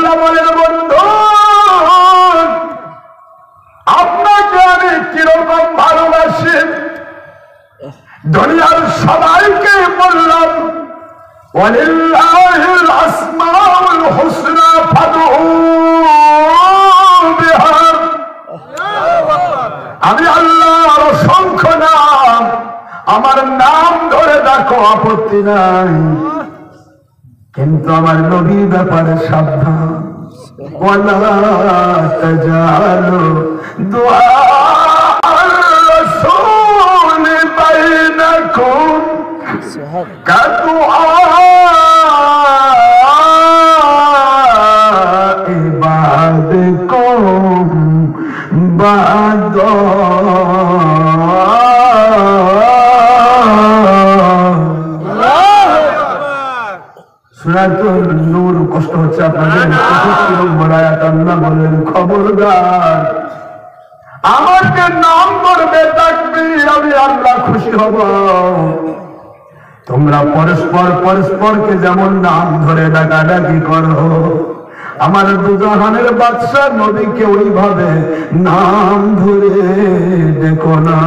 আল্লাহ বলেন বন্ধু আপনাকে আমি কিরকম ভালোবাসি দুনিয়ার সবাইকে বললাম ওয়ালিল্লাহিল আসমাউল হুসনা ফাদউ বিহা আমি আল্লাহর অসংখ্য নাম আমার নাম ধরে ডাকো আপত্তি নাই কিন্তু আমার নবীর ব্যাপারে সাবধান ওয়ালা তাজালু দুআ রাসূল বাইনাকুম কাদুআ ইবাদকুম বাদ সূরাতুল নূর কষ্ট হচ্ছে আপনাদের 25 নম্বর আয়াত আল্লাহ বলেন খবরদার আমাকে নাম করবে ডাকবি আমি আল্লাহ খুশি হব তোমরা পরস্পরকে যেমন নাম ধরে ডাকাডাকি করো আমার দুজাহানের বাদশাহ নবীকে ওইভাবে নাম ধরে দেখো না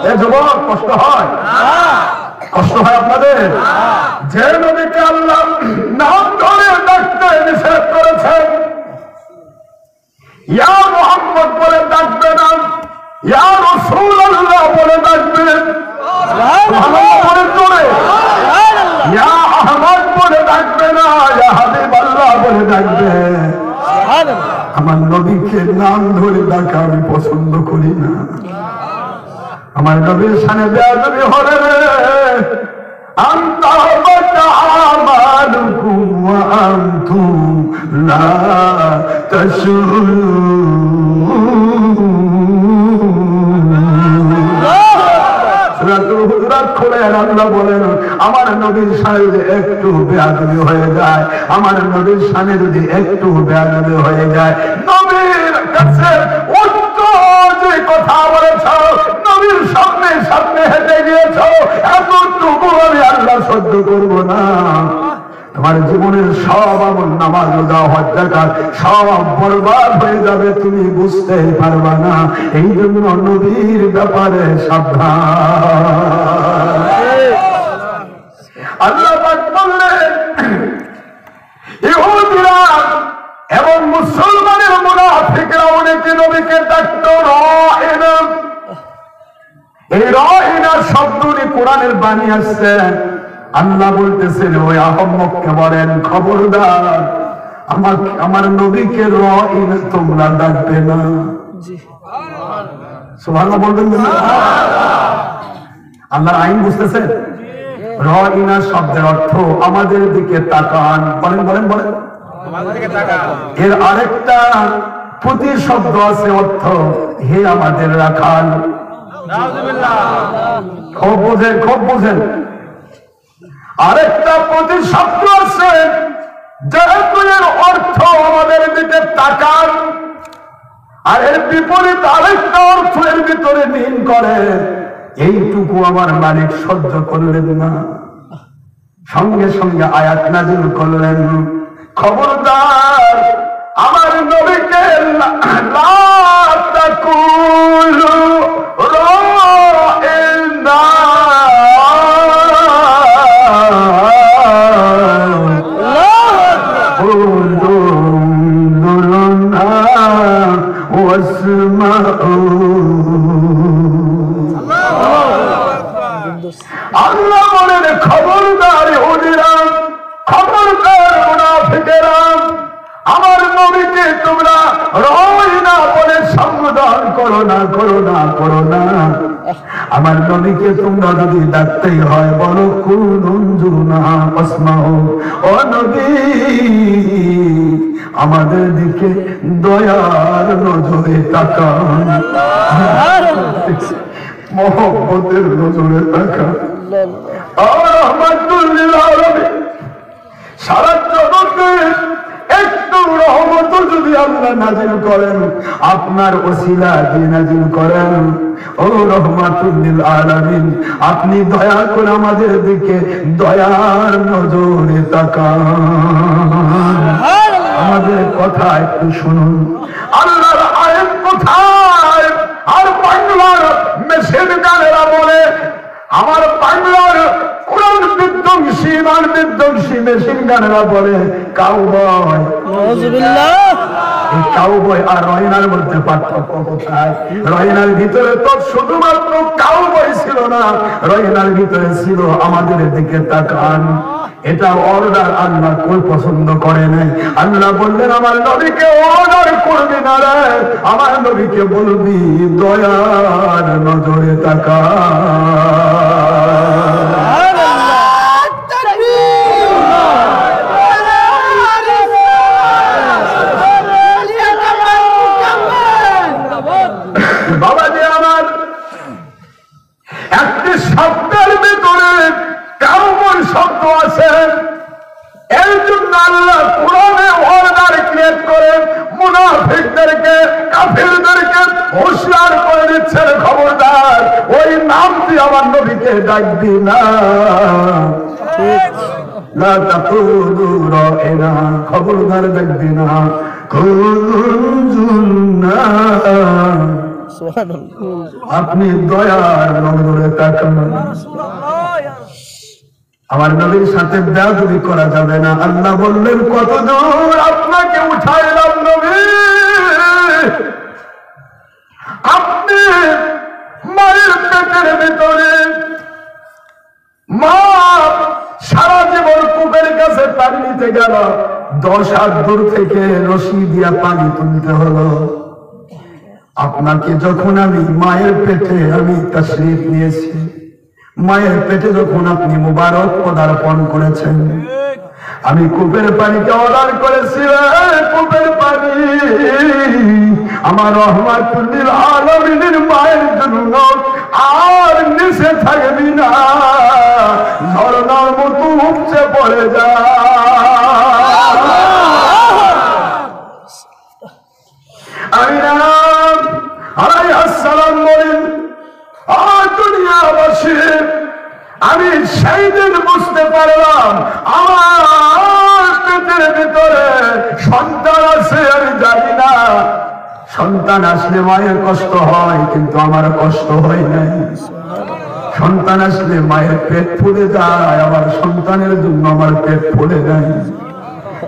এ যুবক কষ্ট হয় আপনাদের যে নবীকে আল্লাহ নাম ধরে ডাকতে নিষেধ করেছেন ইয়া মুহাম্মদ বলে ডাকবে না ইয়া রাসূলুল্লাহ বলে ডাকবেন ইয়া আহমদ বলে ডাকবে না ইয়া হাবিবাল্লাহ বলে ডাকবে আমার নবীকে নাম ধরে ডাকা আমি পছন্দ করি না আমার নবীর শানে বেয়াদবি হলে আনতা আমালুকুম ওয়া আনতুম লা আল্লাহ বলেন আমার নবীর শানে যদি একটু বেয়াদবি হয়ে যায় আমার নবীর শানে যদি একটু বেয়াদবি হয়ে যায় নবীর কাছে উচ্চ যে কথা বলেছ নবীর সামনে হেঁটে গিয়েছ এতটুকু আমি আল্লাহ সহ্য করব না তোমার জীবনের সব আমল নামাজ রোজা হজ যাকাত সব বরবাদ হয়ে যাবে তুমি বুঝতেই পারবা না এই জন্য নবীর ব্যাপারে সাবধান আল্লাহ পাক বললেন ইহুদিরা এবং মুসলমানের মুনাফিকরা অনেকে নবীকে ডাকতো রাহিনা এই রাহিনা শব্দটি কোরআনের বাণী আসছে আল্লাহ বলতেছেন ওই আহম্মককে বলেন খবরদার আমার নবীকে রাহিনা তোমরা ডাকবে না সুবহানাল্লাহ বলবেন না আল্লাহর আইন বুঝতেছেন রাহিনা শব্দের অর্থ আমাদের দিকে তাকান বলেন এর আরেকটা প্রতি শব্দ আছে অর্থ হে আমাদের রাখাল খুব বোঝেন আরেকটা প্রতি শব্দ আছে যেহেতু এর অর্থ আমাদের দিকে তাকান আর এর বিপরীত আরেকটা অর্থ এর ভিতরে মিন করে এইটুকু আমার মালিক সহ্য করলেন না সঙ্গে সঙ্গে আয়াত নাযিল করলেন খবরদার আমার নবীকে লা তাকুলু রাইনা উযুরুনা ওয়াসমাউ আল্লাহ বলেন খবরদার ইহুদিরা খবরদার মুনাফিকেরা আমার নবীকে তোমরা রাহিনা বলে সম্বোধন করো না আমার নবীকে তোমরা যদি ডাকতেই হয় বলো কুন উনজুরনা ওয়াসমাউ ও নবী আমাদের দিকে দয়ার নজরে তাকান মোহব্বতের নজরে তাকান রহমাতুল লিল আলামিন সারা জগতে একটু রহমতের যদি আল্লাহ নাজিল করেন, আপনার ওসিলা দিয়ে নাজিল করেন। ও রহমাতুল লিল আলামিন, আপনি দয়া করে আমাদের দিকে দয়ার নজরে তাকান। আমাদের কথা একটু শুনুন। আল্লাহর আয়াত কোথায়? আর বাংলার মেশিন গানেরা বলে, আমার বাংলার কোরআন বিধ্বংসী ইমান বিধ্বংসী মেশিন গানেরা বলে কাউবয়। এই কাউবয় আর রয়নার মধ্যে পার্থক্য কোথায়? রয়নার ভিতরে তো শুধুমাত্র কাউবয় ছিল না, রয়নার ভিতরে ছিল আমাদের দিকে তাকান। এটা অর্ডার আল্লাহ কই পছন্দ করে নাই। আল্লাহ বললেন আমার নবীকে অর্ডার করবি না রে, আমার নবীকে বলবি দয়ার নজরে তাকা। বাবাজি আমার, একটি শব্দের ভিতরে কাউবয় শব্দ আছে। এর জন্য আল্লাহ কোরআনে অর্ডার ক্রিয়েট করে মুনাফিকদেরকে, কাফিরদেরকে হুঁশিয়ার করে দিচ্ছেন, খবরদার ওই নাম দিয়ে আমার নবীকে ডাকবি না। লা তাকুলু রাইনা, খবরদার ডাকবি না। কুলুনা, আপনি দয়ার নজরে তাকান। আমার নবীর সাথে বেয়াদবি করা যাবে না। আল্লাহ বললেন কত দূর আপনাকে উঠাইলাম নবী, আপনি মায়ের পেটের ভিতরে, মা সারা জীবন কূপের কাছে পানি নিতে গেল, 10 হাত দূর থেকে রশি দিয়া পানি তুলতে হলো। আপনাকে যখন আমি মায়ের পেটে আমি তাশরীফ নিয়েছি, মায়ের পেটে যখন আপনি মুবারক পদার্পণ করেছেন, আমি কূপের পানিকে অর্ডার করেছি, কূপের পানি আমার রহমাতুল লিল আলামিনের মায়ের জন্য আর নিচে থাকবি না, ঝরনার মতো উপচে পড়ে যা। আমি সেই দিন বুঝতে পারলাম আমার পেটের ভিতরে সন্তান আছে। আমি জানি না সন্তান আসলে মায়ের কষ্ট হয়, কিন্তু আমার কষ্ট হয় নাই। সন্তান আসলে মায়ের পেট ফুলে যায়, আমার সন্তানের জন্য আমার পেট ফুলে যায়।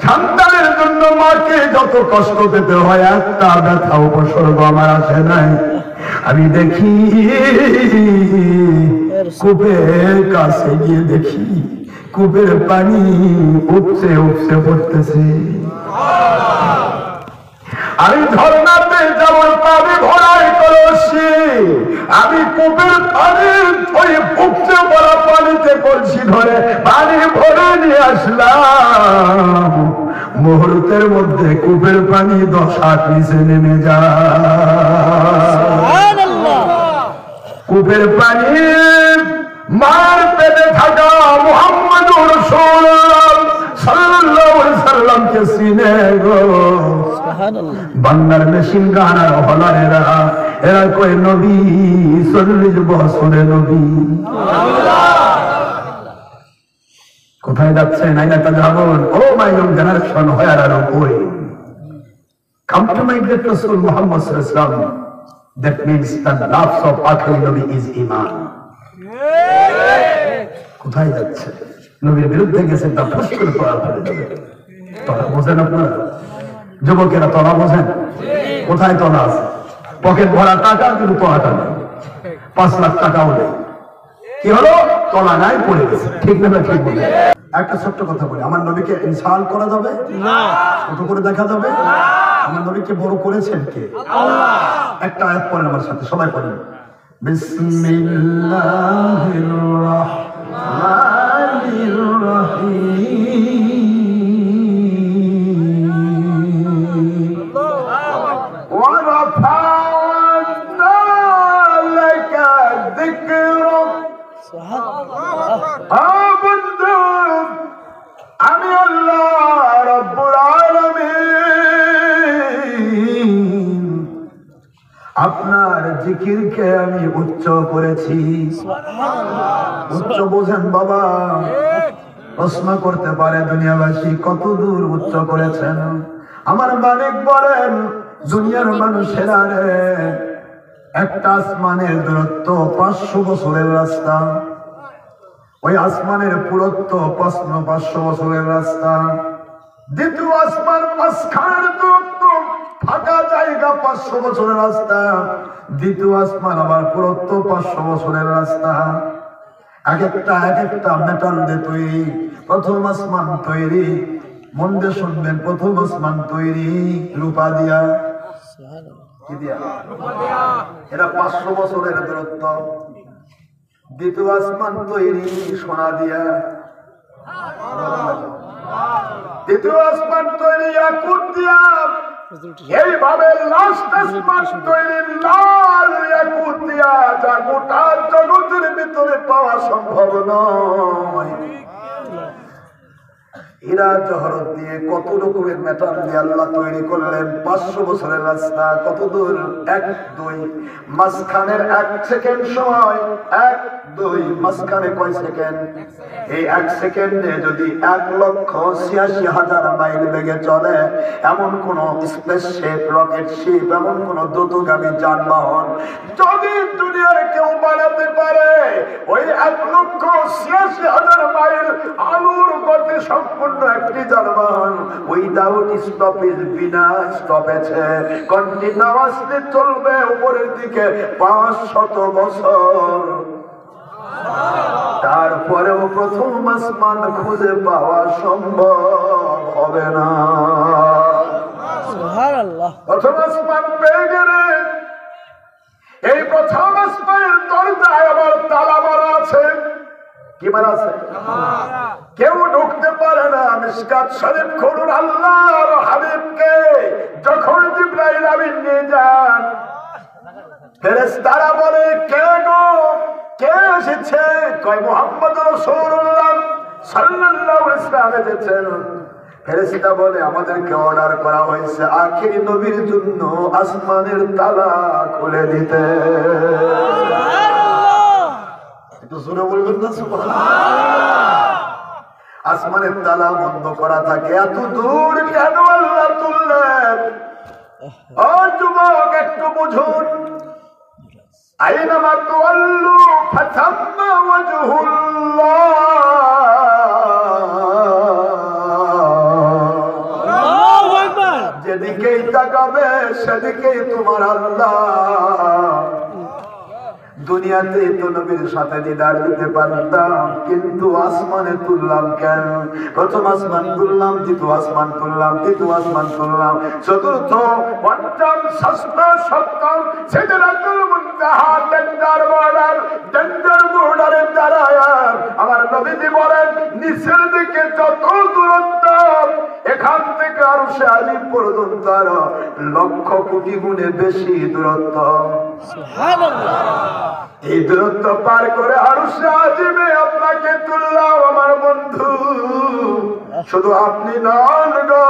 সন্তানের জন্য মাকে যত কষ্ট পেতে হয়, একটা ব্যথা উপসর্গ আমার আসে নাই। আমি দেখি কূপের কাছে গিয়ে দেখি কূপের পানি উপচে উপচে পড়তেছে। আমি ঝর্ণাতে যেমন পানি ভরাই কলসি, আমি কূপের পানি ওই উপচে পড়া পানিতে কলসি ধরে পানি ভরে নিয়ে আসলাম। মুহূর্তের মধ্যে কূপের পানি 10 হাত নিচে নেমে যায়। কূপের পানি মার পেটে থাকা মুহাম্মদুর রাসূলুল্লাহ সাল্লাল্লাহু আলাইহি সাল্লামকে চিনে গো। বাংলার মেশিন গানার হলারেরা, এরা কয় নবী 40 বছরে নবী। কোথায় যাচ্ছেন? আইনাটা যাবেন। ও মাই ইয়ং জেনারেশন, হোয়ার আর ওই কাম টু মাই গ্রেট রাসূল মুহাম্মদ সাল্লাল্লাহু আলাইহি ওয়াসাল্লাম। That means the loves of Akhir Nabi is Iman. কোথায় যাচ্ছে? নবীর বিরুদ্ধে গেছেন, তা ফুস করে পড়া ফেলে যাবে। তলা বোঝেন আপনারা? যুবকেরা তলা বোঝেন? কোথায় তলা আছে? পকেট ভরা টাকা, কিন্তু তলাটা নেই। 5 লাখ টাকাও নেই। কি হলো? তলা নাই, পড়ে গেছে। ঠিক না? ঠিক বলে একটা ছোট্ট কথা বলি, আমার নবীকে ইনসাল করা যাবে না, ছোট করে দেখা যাবে না। আমার নবীকে বড় করেছেন কে? আল্লাহ। একটা আয়াত পড়েন আমার সাথে, সবাই পড়েন। বিসমিল্লাহির রাহমানির রাহিম। ওয়া রাফা'না লাকা যিকরাক। সুবহানাল্লাহ। আমি আল্লাহ রাব্বুল আলামিন আপনার জিকিরকে আমি উচ্চ করেছি। উচ্চ বোঝেন বাবা? প্রশ্ন করতে পারে দুনিয়াবাসী, কত দূর উচ্চ করেছেন? আমার মালিক বলেন, দুনিয়ার মানুষেরা রে, একটা আসমানের দূরত্ব 500 বছরের রাস্তা, ওই আসমানের পুরুত্ব 500 বছরের রাস্তা। দ্বিতীয় আসমান মাঝখানের দূরত্ব, ফাঁকা জায়গা 500 বছরের রাস্তা। দ্বিতীয় আসমান আবার পুরুত্ব 500 বছরের রাস্তা। এক একটা মেটাল দিয়ে তৈরি। প্রথম আসমান তৈরি, মন দিয়ে শুনবেন, প্রথম আসমান তৈরি রূপা দিয়া। কি দিয়া? এটা 500 বছরের দূরত্ব। দ্বিতীয় আসমান তৈরি সোনা দিয়া। দ্বিতীয় আসমান তৈরি ইয়াকুত দিয়া। এইভাবে লাস্ট আসমান তৈরি লাল ইয়াকুত দিয়া, যা গোটা জগতের ভিতরে পাওয়া সম্ভব নয়। হীরা জহরত দিয়ে কত রকমের মেটাল দিয়ে আল্লাহ তৈরি করলেন। 500 বছরের রাস্তা কত দূর? 1 2 মাঝখানের 1 সেকেন্ড সময়। 1 2 মাঝখানে কয় সেকেন্ড? এই 1 সেকেন্ডে যদি 1,86,000 মাইল বেগে চলে এমন কোন স্পেসশিপ, রকেট শিপ, এমন কোন দ্রুতগামী যানবাহন যদি দুনিয়ার কেউ বানাতে পারে, ওই 1,86,000 মাইল আলোর গতি সম্পূর্ণ একটি যানবাহন, উইদাউট স্টপেজ, বিনা স্টপেজে কন্টিনিউয়াসলি চলবে উপরের দিকে 500 বছর। তারপরেও প্রথম আসমান খুঁজে পাওয়া সম্ভব হবে না। সুবহানাল্লাহ। প্রথম আসমান পেয়ে গেলে এই প্রথম আসমানের দরজায় আবার তালা মারা আছে। কি মারা আছে? কেউ ঢুকতে পারে না। মিশকাত শরীফ খুলুন। আল্লাহর হাবিবকে যখন জিবরাইল আমিন নিয়ে যান, ফেরেশতারা বলে, কে গো, কে এসেছে? কয় মুহাম্মদ রাসূলুল্লাহ সাল্লাল্লাহু আলাইহি ওয়াসাল্লাম এসেছেন। ফেরেশতা বলে, আমাদেরকে অর্ডার করা হয়েছে আখির নবীর জন্য আসমানের তালা খুলে দিতে। একটু জোরে বলবেন না সুবহানাল্লাহ। আসমানের তালা বন্ধ করা থাকে। এত দূর কেন আল্লাহ তুললেন? ও যুবক, একটু বুঝুন। আইনামা তুওয়াল্লু ফাতাম্মা ওয়াজহুল্লাহ। আল্লাহু আকবার। যেদিকেই তাকাবে সেদিকেই তোমার আল্লাহ। দুনিয়াতে তো নবীর সাথে দিদার দিতে পারতাম, কিন্তু আসমানে তুললাম কেন? প্রথম আসমান তুললাম, দ্বিতীয় আসমান তুললাম, তৃতীয় আসমান তুললাম, চতুর্থ পঞ্চম ষষ্ঠ সপ্তম সিদরাতুল মুনতাহা ডেঞ্জার বর্ডারের দ্বারা আমার নবীজি বলেন, নিচের দিকে যত দূরত্ব, এখান থেকে আরশে আজিম পর্যন্ত আরো লক্ষ কোটি গুণে বেশি দূরত্ব। সুবহানাল্লাহ। এই দূরত্ব পার করে আরশে আজিমে আপনাকে তুললাম আমার বন্ধু। শুধু আপনি নন গো,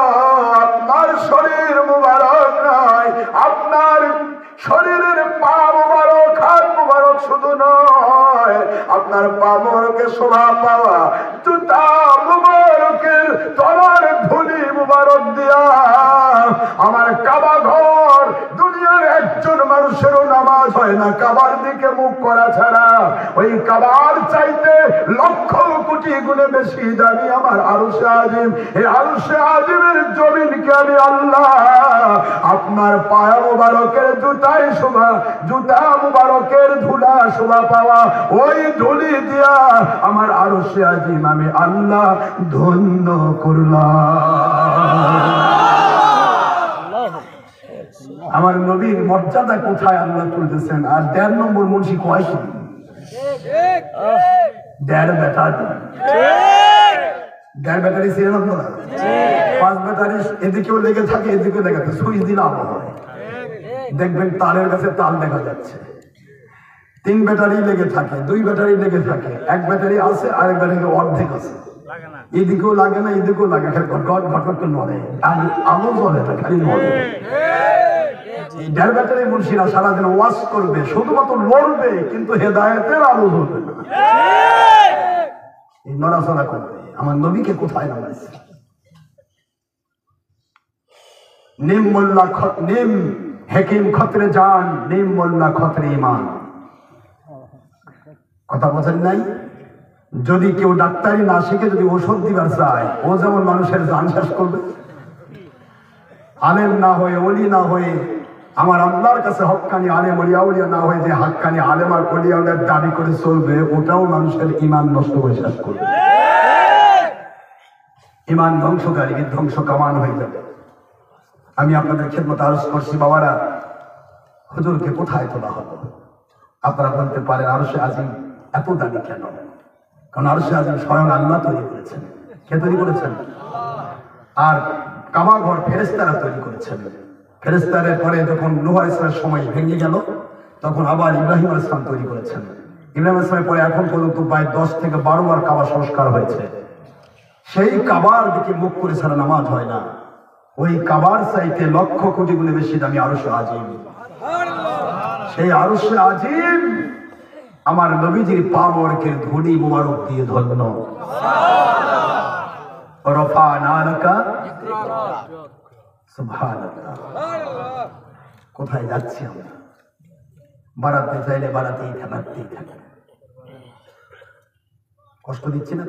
আপনার শরীর মুবারক নয়, আপনার শরীরের পা মুবারক, হাত মুবারক শুধু নয়, আপনার পা মুবারকে শোভা পাওয়া জুতা মুবারকের তলার ধুলি মুবারক দিয়া আমার কাবা ঘর, দুনিয়ার একজন মানুষেরও নামাজ হয় না কাবার দিকে মুখ করা ছাড়া। ওই কাবার চাইতে লক্ষ কোটি গুণে বেশি দামি আমার আরশে আজিম। এই আরশে আজিমের জমিনকে আমি আল্লাহ আপনার পায়া মুবারকের জুতায় শোভা, জুতা মুবারকের ধুলা শোভা পাওয়া ওই ধুলি দিয়া আমার আরশে আজিম আমি আল্লাহ ধন্য করলাম। আমার নবীর মর্যাদা কোথায় আল্লাহ তুলতেছেন। আর 1.5 নম্বর মুন্সি কয়টি? 1.5 ব্যাটারি। 1.5 ব্যাটারি ছিলেন আপনারা? 5 ব্যাটারি এদিকেও লেগে থাকে, এদিকেও লেগে থাকে, সুইচ দিলে আলো হয়, দেখবেন তারের কাছে তার দেখা যাচ্ছে। 3 ব্যাটারি লেগে থাকে, 2 ব্যাটারি লেগে থাকে, 1 ব্যাটারি আছে, আরেক ব্যাটারি অর্ধেক আছে, এদিকেও লাগে না এদিকেও লাগে, ঘট ঘট করে নড়ে, আলো জ্বলে না, খালি নড়ে। এই ড্যারব্যাটারি মুন্সিরা সারাদিন ওয়াজ করবে, শুধুমাত্র লড়বে, কিন্তু হেদায়েতের আলো জ্বলবে না, এই নড়াচড়া করবে। আমার নবীকে কোথায় নামাইছে? নিম মোল্লা নিম হেকিম খতরে জান, নিম মোল্লা খতরে ইমান। কথা বোঝেন নাই? যদি কেউ ডাক্তারি না শিখে যদি ওষুধ দিবার চায়, ও যেমন মানুষের জান শেষ করবে। আলেম না হয়ে, ওলি না হয়ে, আমার আল্লাহর কাছে হক্কানি আলেম ওলিয়া উলিয়া না হয়ে যে হাক্কানি আলেম আর ওলিয়া উলিয়ার দাবি করে চলবে, ওটাও মানুষের ইমান নষ্ট করে শেষ করবে। ইমান ধ্বংসকারী, বিধ্বংস কামান হয়ে যাবে। আমি আপনাদের খেদমত আরজ করছি, বাবারা, হুজুরকে কোথায় তোলা হলো? আপনারা বলতে পারেন আরশে আজিম এত দামি কেন? কারণ আরশে আজিম স্বয়ং আল্লাহ তৈরি করেছেন। কে তৈরি করেছেন? আর কাবা ঘর ফেরেশতারা তৈরি করেছেন। ফেরেশতাদের পরে যখন নূহ আলাইহিস সালামের সময় ভেঙে গেল, তখন আবার ইব্রাহিম আলাইহিস সালাম তৈরি করেছেন। ইব্রাহিম আলাইহিস সালামের পরে এখন পর্যন্ত প্রায় 10 থেকে 12 বার কাবা সংস্কার হয়েছে। সেই কাবার দিকে মুখ করে ছাড়া নামাজ হয় না। ওই কাবার চাইতে লক্ষ কোটি গুণে বেশি দামি আরশে আজিম। সেই আরশে আজিম আমার নবীজির পা মোবারকের ধুলি মোবারক দিয়ে ধন্য। রফা'না লাকা সুবহানাল্লাহ। কোথায় যাচ্ছি আমরা? বাড়াতে চাইলে বাড়াতেই থাকে, কষ্ট দিচ্ছি না?